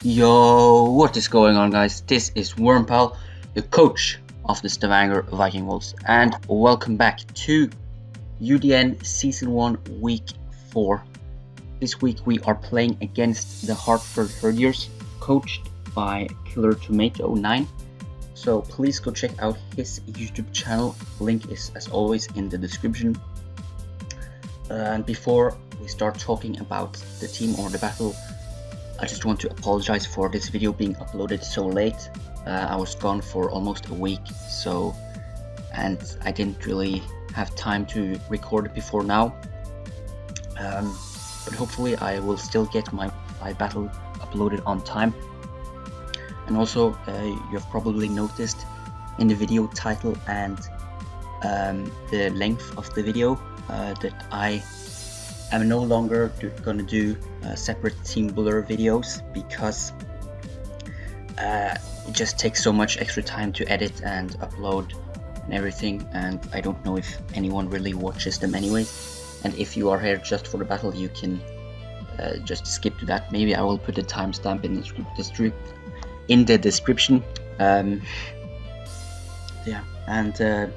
Yo, what is going on, guys? This is Wormpal, the coach of the Stavanger Vikingvolts, and welcome back to UDN Season 1 Week 4. This week we are playing against the Hartford Herdiers, coached by Killer Tomato 9. So please go check out his YouTube channel. Link is, as always, in the description. And before we start talking about the team or the battle, I just want to apologize for this video being uploaded so late. I was gone for almost a week, and I didn't really have time to record it before now. But hopefully I will still get my battle uploaded on time. And also, you have probably noticed in the video title and the length of the video that I am no longer gonna do separate team builder videos because it just takes so much extra time to edit and upload and everything, and I don't know if anyone really watches them anyways. And if you are here just for the battle, you can just skip to that. Maybe I will put a timestamp in the description. Yeah, and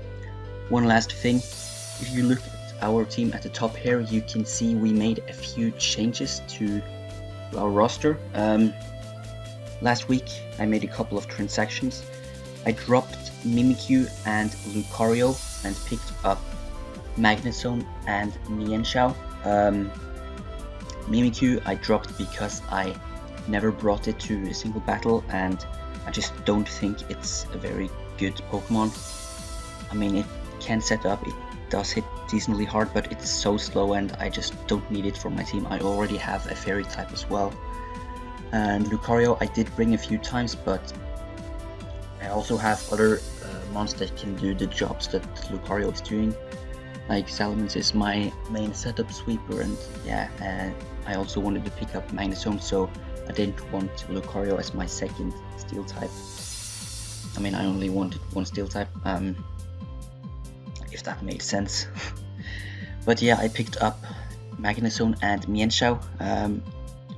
one last thing, if you look our team at the top here, you can see we made a few changes to our roster. Last week I made a couple of transactions. I dropped Mimikyu and Lucario and picked up Magnezone and Mienshao. Mimikyu I dropped because I never brought it to a single battle, and I just don't think it's a very good Pokemon. I mean, it can set up, it does hit decently hard, but it's so slow and I just don't need it for my team. I already have a fairy type as well. And Lucario I did bring a few times, but I also have other monsters that can do the jobs that Lucario is doing. Like Salamence is my main setup sweeper, and yeah, I also wanted to pick up Magnezone, so I didn't want Lucario as my second steel type. I mean, I only wanted one steel type. If that made sense. But yeah, I picked up Magnezone and Mienshao.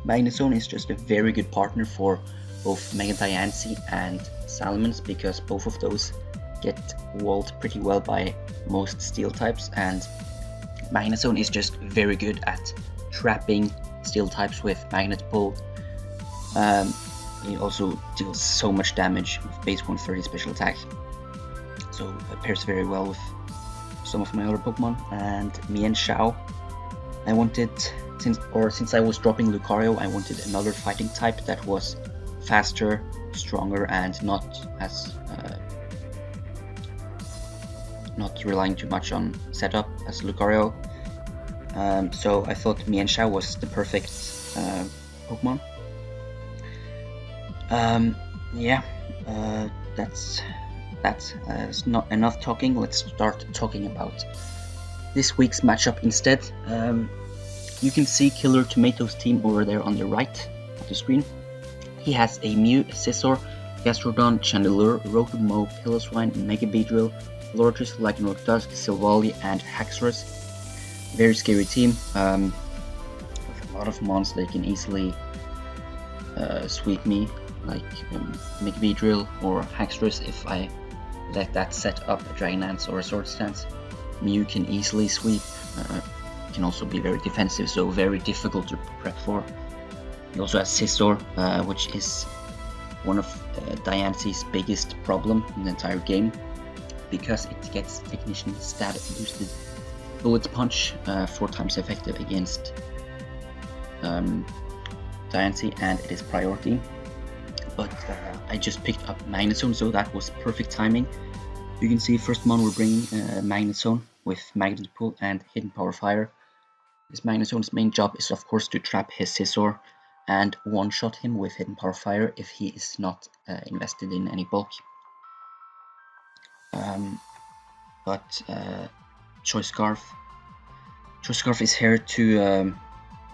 Magnezone is just a very good partner for both Mega Diancie and Salamence, because both of those get walled pretty well by most steel types, and Magnezone is just very good at trapping steel types with Magnet Pull. He also deals so much damage with base 130 special attack, so it pairs very well with some of my other Pokemon. And Mienshao, I wanted, since I was dropping Lucario, I wanted another fighting type that was faster, stronger, and not relying too much on setup as Lucario. So I thought Mienshao was the perfect Pokemon. Yeah, that's not enough talking. Let's start talking about this week's matchup instead. You can see Killer Tomato's team over there on the right of the screen. He has a Mew, Scizor, Gastrodon, Chandelure, Rotom-Mow, Piloswine, Mega Beedrill, Lortris, Lycanroc Dusk, Silvally, and Haxorus. Very scary team. With a lot of mons that can easily sweep me, like Mega Beedrill or Haxorus. If I let that set up a Dragon Lance or a Swords Dance, Mew can easily sweep. Can also be very defensive, so very difficult to prep for. He also has Scizor, which is one of Diancie's biggest problem in the entire game, because it gets Technician stat boosted Bullet Punch, 4 times effective against Diancie, and it is priority. But I just picked up Magnezone, so that was perfect timing. You can see first mon we're bringing Magnezone with Magnet Pull and Hidden Power Fire. This Magnezone's main job is of course to trap his Scizor and one-shot him with Hidden Power Fire if he is not invested in any bulk. But Choice Scarf is here to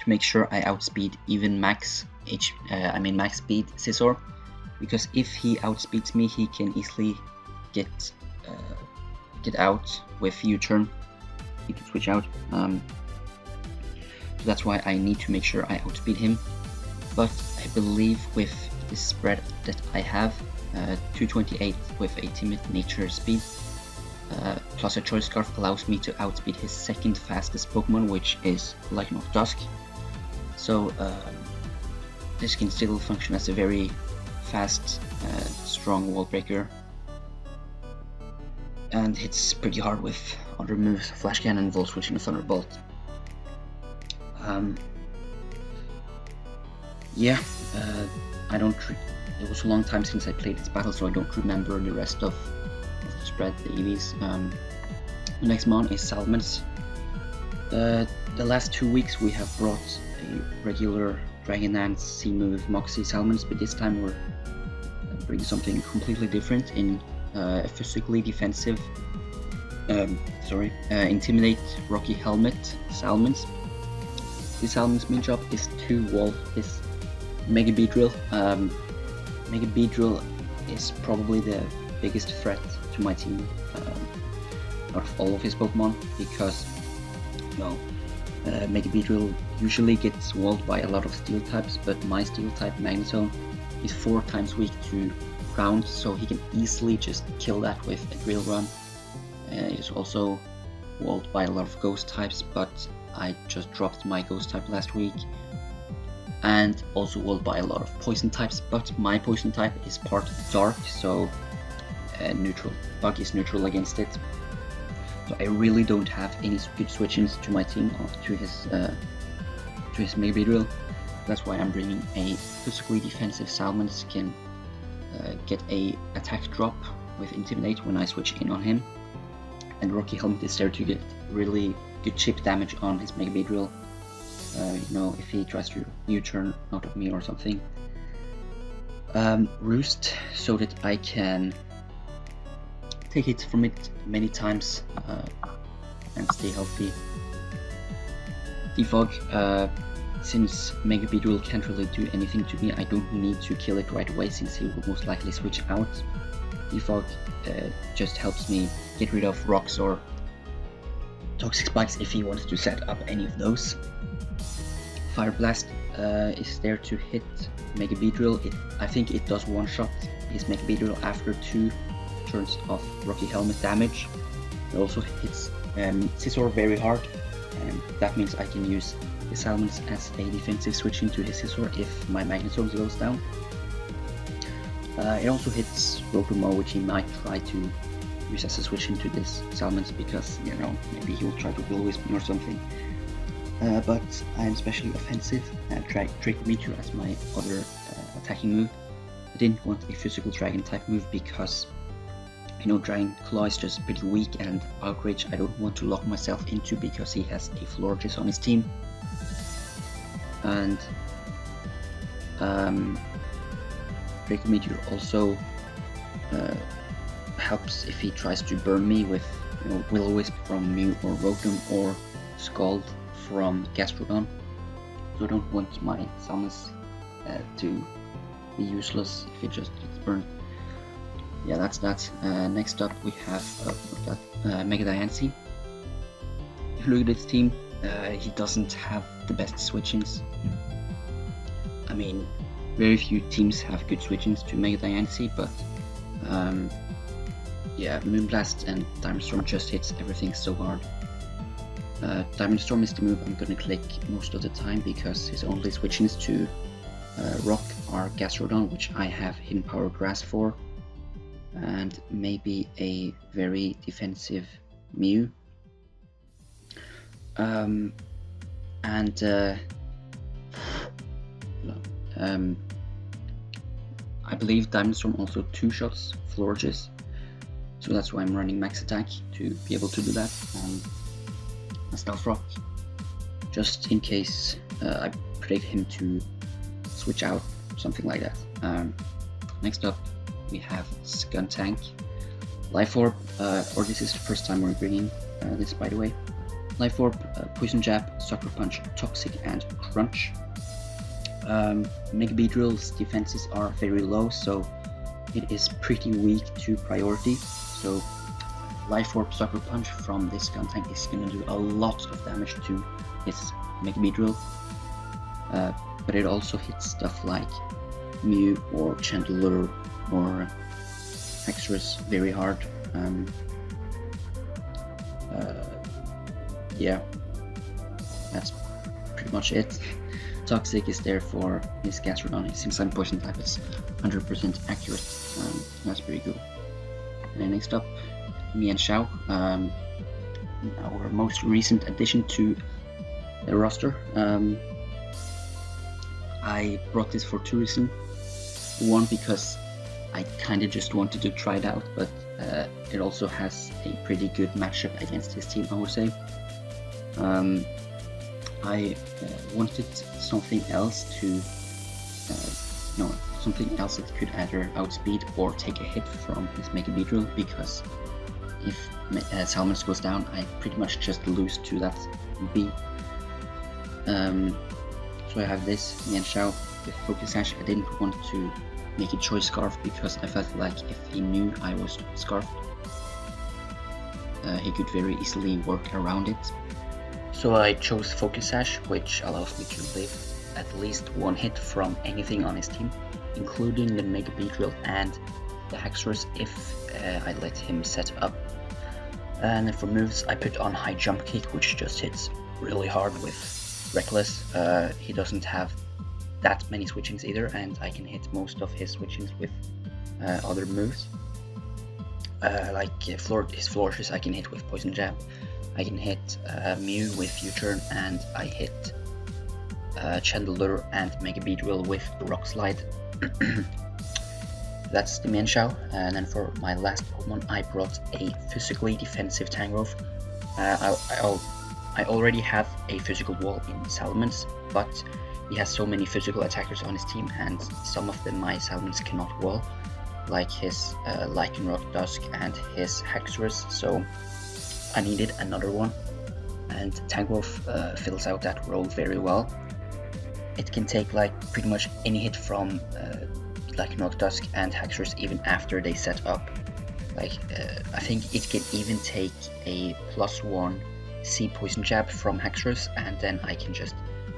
make sure I outspeed even max speed Scizor, because if he outspeeds me, he can easily get out with U-turn. He can switch out. So that's why I need to make sure I outspeed him. but I believe with this spread that I have, 228 with a timid nature speed, plus a choice scarf allows me to outspeed his second fastest Pokemon, which is Lightning of Dusk. So this can still function as a very fast, strong wall breaker, and hits pretty hard with other moves, Flash Cannon, Volt Switch, and Thunderbolt. Yeah, it was a long time since I played this battle, so I don't remember the rest of the spread, the EVs. The next mon is Salmons. The last 2 weeks we have brought a regular Dragon Dance C-move Moxie Salmons, but this time we're bringing something completely different in a physically defensive, Intimidate Rocky Helmet Salmons. This Salmon's main job is to wall his Mega Beedrill. Mega Beedrill is probably the biggest threat to my team out of all of his Pokemon, because Mega Beedrill usually gets walled by a lot of Steel types, but my Steel type Magnetone is 4 times weak to ground, so he can easily just kill that with a Drill Run. He's also walled by a lot of Ghost types, but I just dropped my Ghost type last week, and also walled by a lot of Poison types, but my Poison type is part Dark, so neutral. Bug is neutral against it. So I really don't have any good switch-ins to my team to his Mega Beedrill. That's why I'm bringing a physically defensive Salmons can get a attack drop with Intimidate when I switch in on him, and Rocky Helmet is there to get really good chip damage on his Mega Beedrill. If he tries to U-turn out of me or something. Roost, so that I can take hits from it many times and stay healthy. Defog, since Mega Beedrill can't really do anything to me, I don't need to kill it right away since he will most likely switch out. Defog just helps me get rid of rocks or toxic spikes if he wants to set up any of those. Fire Blast is there to hit Mega Beedrill. I think it does one-shot his Mega Beedrill after 2 turns of Rocky Helmet damage. It also hits Scizor very hard, and that means I can use the Salmons as a defensive switch into his Scizor if my Magnetone goes down. It also hits Rotomo, which he might try to use as a switch into this Salmons, because maybe he will try to Will Wisp me or something. But I'm especially offensive and Trick Meteor as my other attacking move. I didn't want a physical Dragon type move because Dragon Claw is just pretty weak, and Outrage I don't want to lock myself into because he has a Florges on his team. And Trick Meteor also helps if he tries to burn me with Will-O-Wisp from Mew or Rotom, or Scald from Gastrodon. So I don't want my Salmons to be useless if it just gets burned. Yeah, that's that. Next up we have Mega Diancie. If you look at this team, he doesn't have the best switch-ins. I mean, very few teams have good switch-ins to Mega Diancie, but yeah, Moonblast and Diamond Storm just hits everything so hard. Diamond Storm is the move I'm gonna click most of the time because his only switch-ins to Rock are Gastrodon, which I have Hidden Power Grass for, and maybe a very defensive Mew. I believe Diamond Storm also 2-shots Florges, so that's why I'm running Max Attack, to be able to do that. A Stealth Rock, just in case I predict him to switch out, something like that. Next up we have Skuntank. Life Orb, or this is the first time we're bringing this, by the way. Life Orb, Poison Jab, Sucker Punch, Toxic, and Crunch. Mega Beedrill's defenses are very low, so it is pretty weak to priority. So Life Orb Sucker Punch from this Skuntank is going to do a lot of damage to his Mega Beedrill. but it also hits stuff like Mew or Chandelure or Haxorus very hard. Yeah, that's pretty much it. Toxic is there for his Gastrodon. Since I'm poison type, it's 100% accurate. That's pretty cool. And then next up, Mienshao, our most recent addition to the roster. I brought this for two reasons. One, because I kind of just wanted to try it out, but it also has a pretty good matchup against his team, I would say. I wanted something else to, something else that could either outspeed or take a hit from his Mega Beedrill, because if Salmons goes down, I pretty much just lose to that B. So I have this Mienshao with Focus Sash. I didn't want to make a choice Scarf because I felt like if he knew I was Scarfed, he could very easily work around it. So I chose Focus Sash, which allows me to live at least one hit from anything on his team, including the Mega Beedrill and the Haxorus if I let him set up. And then for moves, I put on High Jump Kick, which just hits really hard with Reckless. He doesn't have that many switchings either, and I can hit most of his switchings with other moves. Like his Flourishes I can hit with Poison Jab. I can hit Mew with U-Turn, and I hit Chandelure and Mega Beedrill with Rock Slide. That's the Mienshao. And then for my last Pokemon, I brought a physically defensive Tangrowth. I already have a physical wall in Salamence, but he has so many physical attackers on his team, and some of them my Salamence cannot wall, like his Lycanroc Dusk and his Haxorus, so I needed another one, and Tangrowth fills out that role very well. It can take like pretty much any hit from Lycanroc Dusk and Haxorus even after they set up. Like I think it can even take a +1 C Poison Jab from Haxorus, and then I can just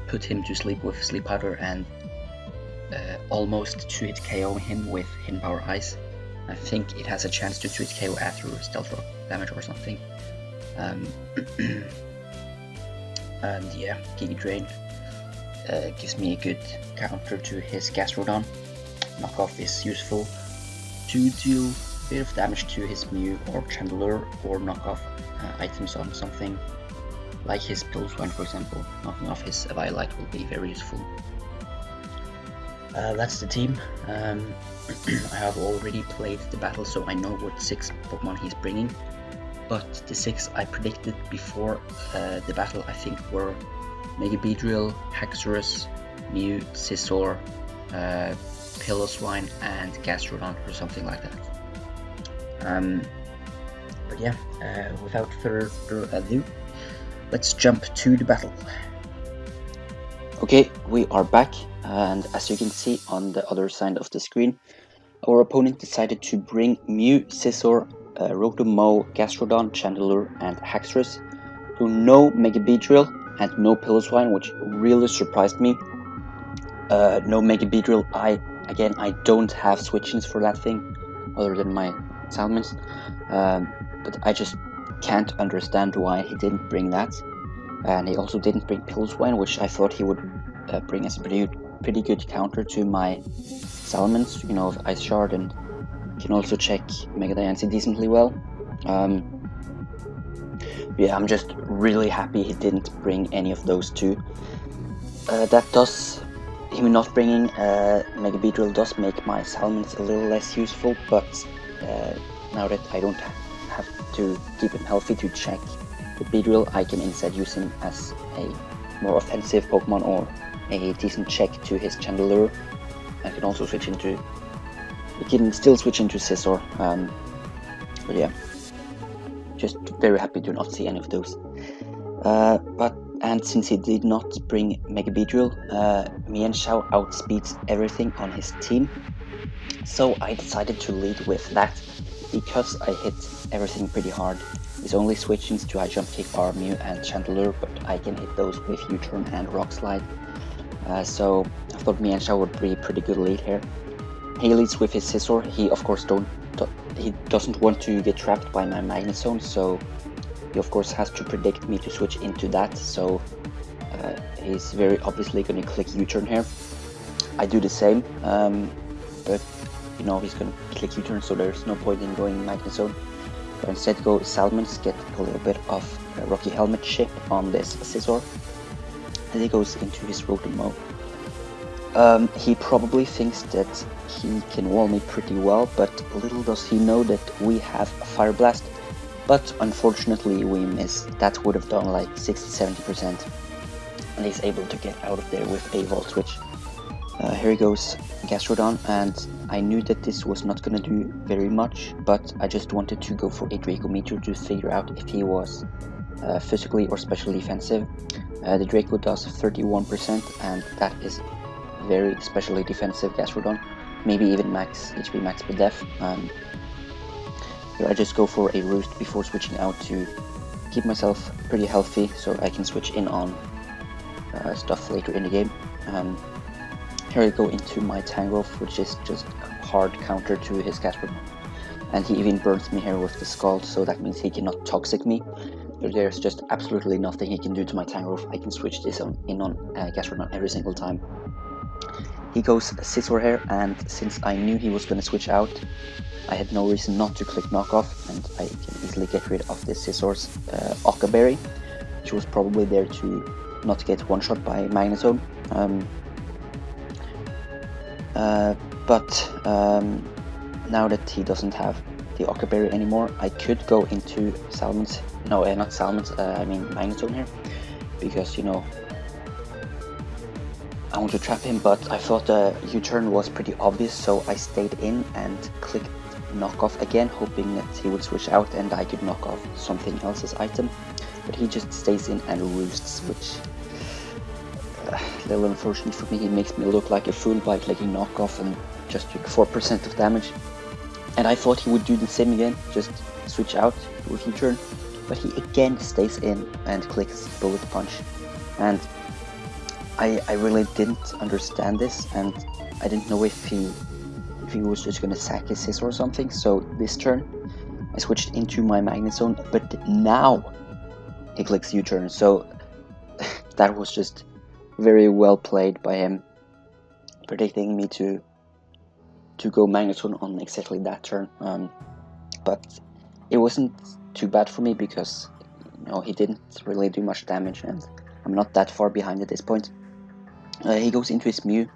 put him to sleep with Sleep Powder and almost 2-hit KO him with Hidden Power Ice. I think it has a chance to 2-hit KO after Stealth Rock damage or something. And yeah, Giga Drain gives me a good counter to his Gastrodon. Knockoff is useful to deal a bit of damage to his Mew or Chandelure, or knock off items on something like his Piloswine, for example. Knocking off his Violite will be very useful. That's the team. I have already played the battle, so I know what 6 Pokemon he's bringing, but the 6 I predicted before the battle I think were Mega Beedrill, Haxorus, Mew, Scizor, Piloswine, and Gastrodon, or something like that. But yeah, without further ado, let's jump to the battle. Okay, we are back, and as you can see on the other side of the screen, our opponent decided to bring Mew, Scizor, Rotom-Mow, Gastrodon, Chandelure, and Haxorus. So no Mega Beedrill and no Piloswine, which really surprised me. No Mega Beedrill. I don't have switchings for that thing, other than my Salamence. But I just can't understand why he didn't bring that. And he also didn't bring Piloswine, which I thought he would bring as a pretty good counter to my Salamence, you know, Ice Shard, and can also check Mega Diancie decently well. Yeah, I'm just really happy he didn't bring any of those two. That does, him not bringing Mega Beedrill does make my Salamence a little less useful, but now that I don't have to keep him healthy to check the Beedrill, I can instead use him as a more offensive Pokemon or a decent check to his Chandelure. I can also switch into, we can still switch into Scizor, but yeah, just very happy to not see any of those. And since he did not bring Mega Beedrill, Mienshao outspeeds everything on his team, so I decided to lead with that because I hit everything pretty hard. His only switchings to High Jump Kick are Mew and Chandelure, but I can hit those with U-Turn and Rock Slide. So I thought Miansha would be a pretty good lead here. He leads with his scissor. He of course he doesn't want to get trapped by my magnet zone, so he of course has to predict me to switch into that. So he's very obviously going to click U-turn here. I do the same, but you know he's going to click U-turn, so there's no point in going magnet zone. But instead go Salmons, get a little bit of Rocky Helmet chip on this scissor, and he goes into his rotor mode. He probably thinks that he can wall me pretty well, but little does he know that we have a Fire Blast. But unfortunately we miss. That would have done like 60-70%, and he's able to get out of there with a Volt Switch. Here he goes, Gastrodon, and I knew that this was not gonna do very much, but I just wanted to go for a Dracometer to figure out if he was physically or special defensive. The Draco does 31%, and that is very specially defensive Gastrodon, maybe even max HP max per def. Here I just go for a Roost before switching out to keep myself pretty healthy, so I can switch in on stuff later in the game. Here I go into my Tangrowth, which is just a hard counter to his Gastrodon, and he even burns me here with the Scald, so that means he cannot Toxic me. There's just absolutely nothing he can do to my Tangrowth. I can switch this in on Gastrodon every single time. He goes Scissor here, and since I knew he was going to switch out, I had no reason not to click Knockoff, and I can easily get rid of this Scissor's Occaberry, which was probably there to not get one-shot by Magnezone. But now that he doesn't have the Occaberry anymore, I could go into Salmons. No, not Salmons, I mean Magnezone here, because, you know, I want to trap him, but I thought the U-turn was pretty obvious, so I stayed in and clicked Knockoff again, hoping that he would switch out and I could knock off something else's item. But he just stays in and roosts, which a little unfortunate for me. He makes me look like a fool by clicking Knockoff and just took 4% of damage. And I thought he would do the same again, just switch out with U-turn, but he again stays in and clicks Bullet Punch. And I really didn't understand this, and I didn't know if he was just gonna sack his Scissor or something. So this turn I switched into my Magnezone, but now he clicks U-turn, so that was just very well played by him, predicting me to go Magnezone on exactly that turn. But it wasn't too bad for me because, you know, he didn't really do much damage, and I'm not that far behind at this point. He goes into his Mew.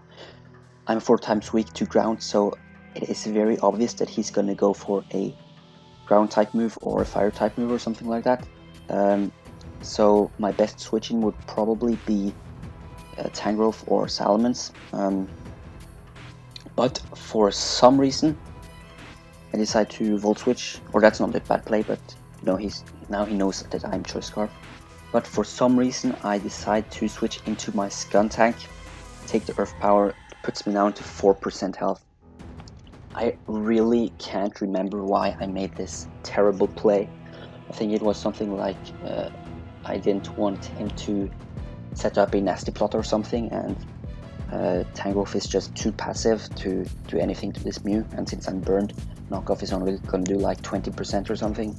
I'm 4 times weak to ground, so it is very obvious that he's gonna go for a ground type move or a fire type move or something like that. So my best switching would probably be Tangrowth or Salamence. But for some reason I decide to Volt Switch, or that's not a bad play, but you know, now he knows that I'm Choice Scarf. But for some reason I decide to switch into my Skuntank, take the Earth Power, puts me down to 4% health. I really can't remember why I made this terrible play. I think it was something like I didn't want him to set up a nasty plot or something, and Tangrowth is just too passive to do anything to this Mew, and since I'm burned, Knockoff is only gonna do like 20% or something.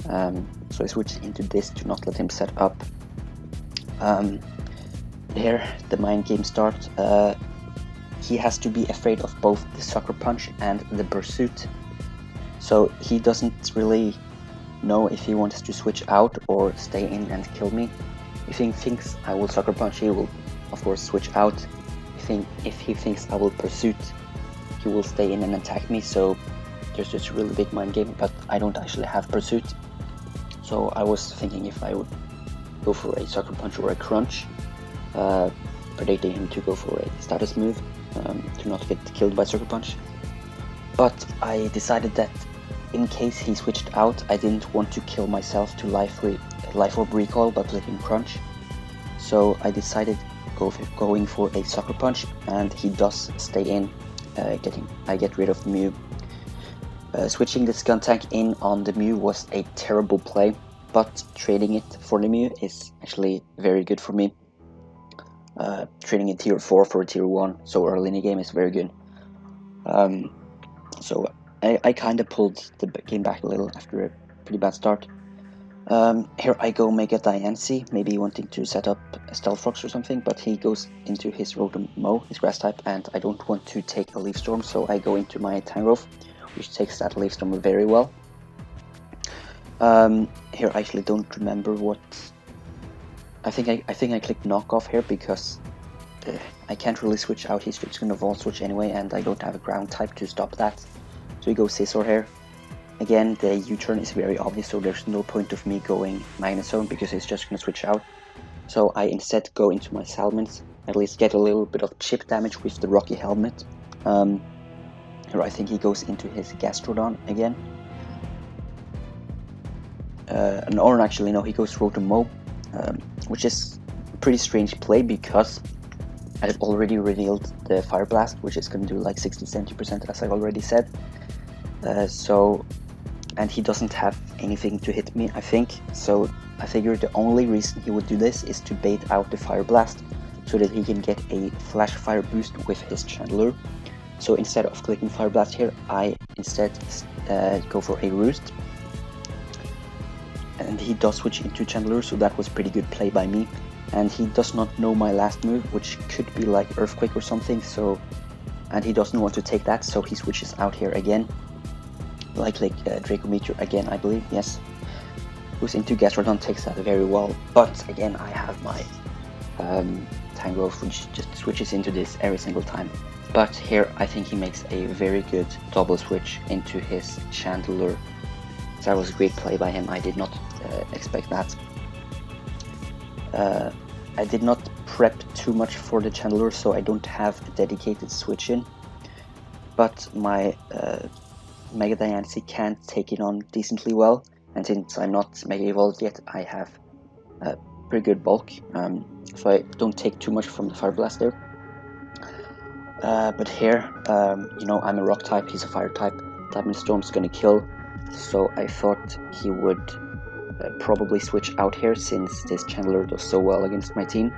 So I switched into this to not let him set up. There, the mind game starts. He has to be afraid of both the Sucker Punch and the Pursuit. So he doesn't really know if he wants to switch out or stay in and kill me. If he thinks I will Sucker Punch, he will of course switch out. If he thinks I will Pursuit, he will stay in and attack me. So there's just a really big mind game, but I don't actually have Pursuit. So I was thinking if I would go for a Sucker Punch or a Crunch, predicting him to go for a status move to not get killed by Sucker Punch. But I decided that in case he switched out, I didn't want to kill myself to Life Orb Recoil by clicking Crunch. So I decided going for a Sucker Punch, and he does stay in. I get rid of the Mew. Switching the Skuntank in on the Mew was a terrible play, but trading it for the Mew is actually very good for me. Trading a tier 4 for a tier 1 so early in the game is very good. So I kind of pulled the game back a little after a pretty bad start. Here I go Mega Diancie, maybe wanting to set up a Stealth Rocks or something, but he goes into his Rotom Mow, his grass type, and I don't want to take a Leaf Storm, so I go into my Tangrowth, which takes that Leaf Storm very well. Here I actually don't remember what... I think I clicked knockoff here because I can't really switch out. He's just gonna Volt Switch anyway, and I don't have a ground type to stop that. So we go Scizor here. Again, the U-turn is very obvious, so there's no point of me going Magnet Zone because he's just gonna switch out. So I instead go into my Salamence, at least get a little bit of chip damage with the Rocky Helmet. Here I think he goes into his Gastrodon again. Or actually no, he goes Rotom Mow, which is a pretty strange play because I've already revealed the Fire Blast, which is going to do like 60-70% as I already said. And he doesn't have anything to hit me, I think. So I figured the only reason he would do this is to bait out the Fire Blast so that he can get a Flash Fire boost with his Chandelure. So instead of clicking Fire Blast here, I instead go for a Roost. And he does switch into Chandelure, so that was pretty good play by me. And he does not know my last move, which could be like Earthquake or something, so... And he doesn't want to take that, so he switches out here again. Like Draco Meteor again, I believe, yes. Goes into Gastrodon, takes that very well. But again, I have my Tangrowth, which just switches into this every single time. But here, I think he makes a very good double switch into his Chandelure. So that was a great play by him, I did not expect that. I did not prep too much for the Chandelure, so I don't have a dedicated switch in. But my Mega Diancie can take it on decently well, and since I'm not Mega Evolved yet, I have a pretty good bulk, so I don't take too much from the Fire Blast there. But here, you know, I'm a Rock type, he's a Fire type, Diamond Storm's gonna kill, so I thought he would probably switch out here since this Chandelure does so well against my team.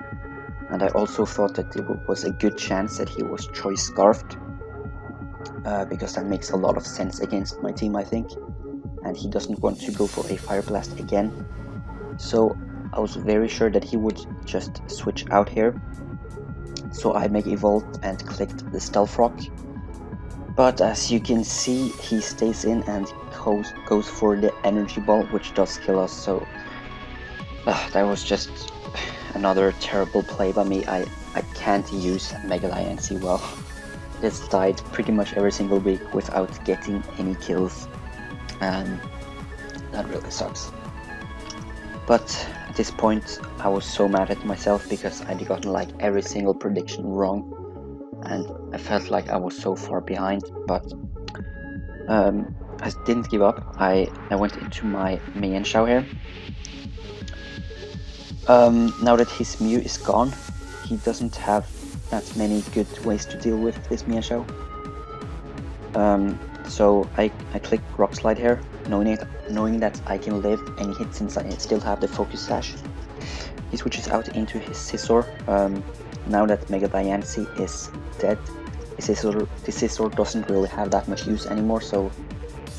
And I also thought that there was a good chance that he was Choice Scarfed, because that makes a lot of sense against my team, I think. And he doesn't want to go for a Fire Blast again. So I was very sure that he would just switch out here. So I Mega Evolved and clicked the Stealth Rock. But as you can see, he stays in and goes for the Energy Ball, which does kill us, so that was just another terrible play by me. I can't use Mega Diancie well. It's died pretty much every single week without getting any kills, and that really sucks. But at this point, I was so mad at myself because I'd gotten like every single prediction wrong. And I felt like I was so far behind, but I didn't give up. I went into my Mienshao here. Now that his Mew is gone, he doesn't have that many good ways to deal with this Mienshao. So I click Rock Slide here, knowing that I can live any hit since I still have the Focus Sash. He switches out into his Scizor. Now that Mega Diancie is dead, the Scizor doesn't really have that much use anymore, so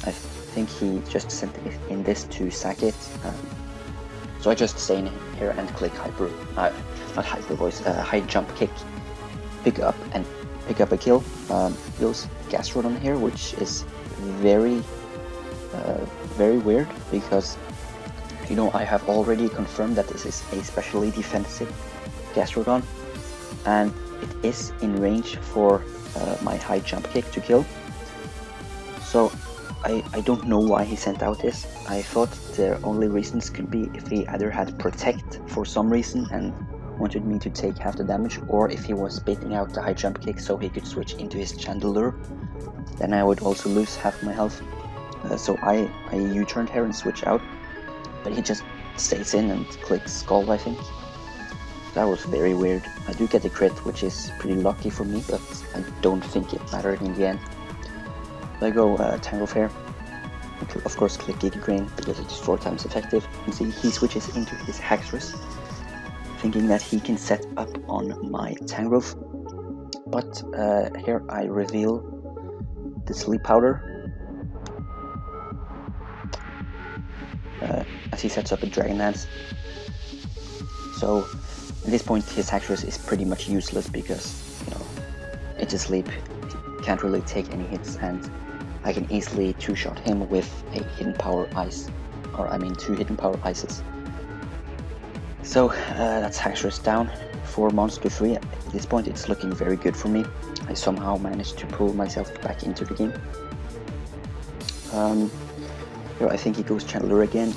I think he just sent in this to sack it. So I just stay in here and click High Jump Kick, pick up a kill. Goes Gastrodon here, which is very weird because, you know, I have already confirmed that this is a specially defensive Gastrodon, and it is in range for my High Jump Kick to kill. So I don't know why he sent out this. I thought the only reasons could be if he either had Protect for some reason and wanted me to take half the damage, or if he was baiting out the High Jump Kick so he could switch into his Chandelure. Then I would also lose half my health. So I U-turned here and switch out, but he just stays in and clicks Scald, I think. That was very weird. I do get a crit, which is pretty lucky for me, but I don't think it mattered in the end. So I go Tangrowth here. Of course, click Giga Drain because it's 4 times effective. You see, he switches into his Haxorus. thinking that he can set up on my Tangrowth. But here I reveal the sleep powder as he sets up a Dragon Lance. So at this point his Haxorus is pretty much useless because, you know, it's asleep, he can't really take any hits, and I can easily two-shot him with a Hidden Power Ice, or I mean 2 Hidden Power Ices. So that's Haxorus down, 4 monsters to 3. At this point it's looking very good for me. I somehow managed to pull myself back into the game. Here I think he goes Chandler again.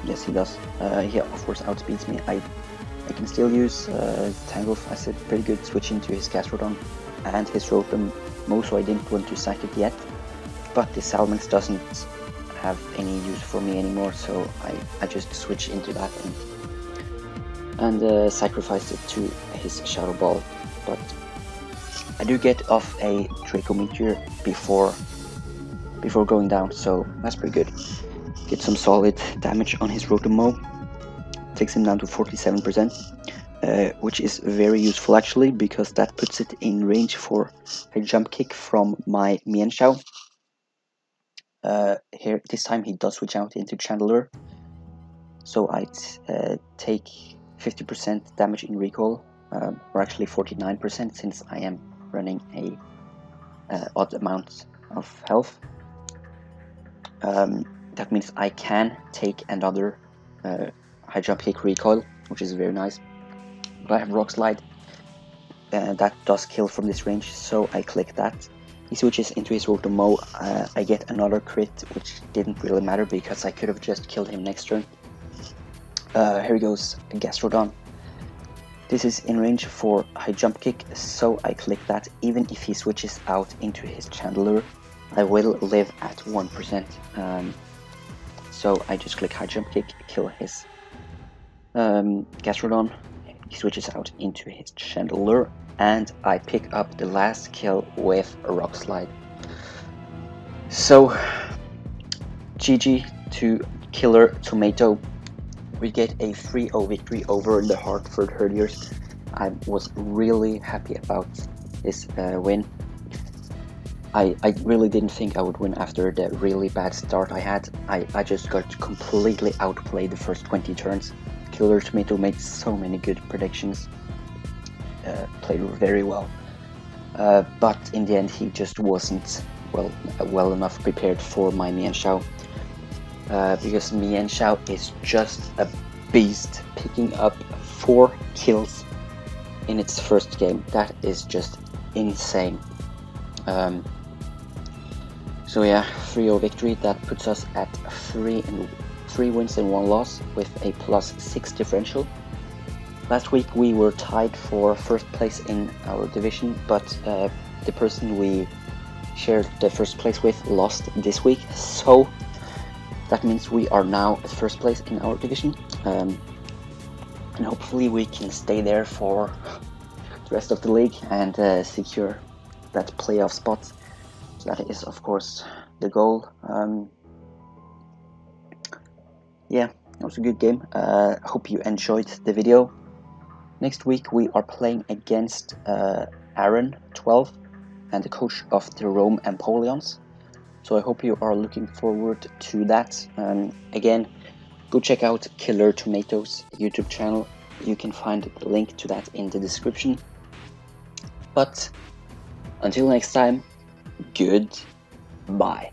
Yes, he does. He of course outspeeds me. I can still use Tangrowth as a pretty good switch into his Gastrodon and his Rotom, so I didn't want to sack it yet. But the Salamence doesn't have any use for me anymore, so I just switch into that and sacrifice it to his Shadow Ball. But I do get off a Draco Meteor before going down, so that's pretty good. Get some solid damage on his Rotom, takes him down to 47%, which is very useful actually, because that puts it in range for a jump kick from my Mienshao. Here this time he does switch out into Chandler, so I take 50% damage in recoil, or actually 49% since I am running a odd amount of health. That means I can take another high jump kick recoil, which is very nice. But I have Rock Slide, that does kill from this range, so I click that. He switches into his Rotom, I get another crit, which didn't really matter because I could have just killed him next turn. Here he goes, Gastrodon. This is in range for high jump kick, so I click that. Even if he switches out into his Chandler, I will live at 1%. So I just click high jump kick, kill his Gastrodon. He switches out into his Chandler, and I pick up the last kill with a Rock Slide. So GG to Killer Tomato. We get a 3-0 victory over the Hartford Herdiers. I was really happy about this win. I really didn't think I would win after the really bad start I had. I just got completely outplayed the first 20 turns. Killer Tomato made so many good predictions, played very well, but in the end he just wasn't well enough prepared for my Mienshao, because Mienshao is just a beast, picking up 4 kills in its first game. That is just insane. So yeah, 3-0 victory. That puts us at 3 wins and 1 loss with a +6 differential. Last week we were tied for first place in our division, but the person we shared the first place with lost this week, so that means we are now at first place in our division, and hopefully we can stay there for the rest of the league and secure that playoff spot. So that is of course the goal. Yeah, it was a good game. Hope you enjoyed the video. Next week we are playing against Aaron 12 and the coach of the Rome Empoleons. So I hope you are looking forward to that. Again, go check out Killer Tomato's YouTube channel. You can find the link to that in the description. But until next time, goodbye.